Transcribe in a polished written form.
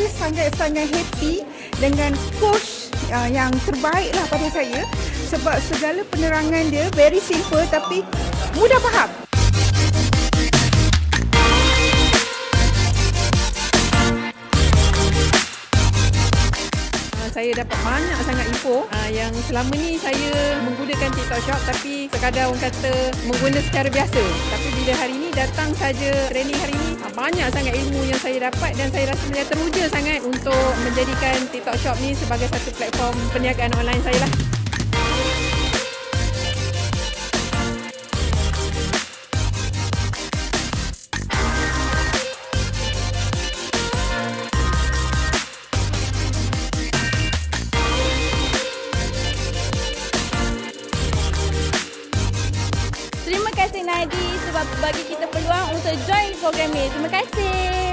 saya sangat-sangat happy dengan coach yang terbaik lah pada saya, sebab segala penerangan dia very simple tapi mudah faham. Saya dapat banyak sangat info yang selama ni saya menggunakan TikTok Shop tapi sekadar orang kata mengguna secara biasa. Tapi bila hari ni datang saja training hari ni, banyak sangat ilmu yang saya dapat dan saya rasa saya teruja sangat untuk menjadikan TikTok Shop ni sebagai satu platform perniagaan online saya lah. Terima kasih Nadi sebab bagi kita peluang untuk join program ni. Terima kasih.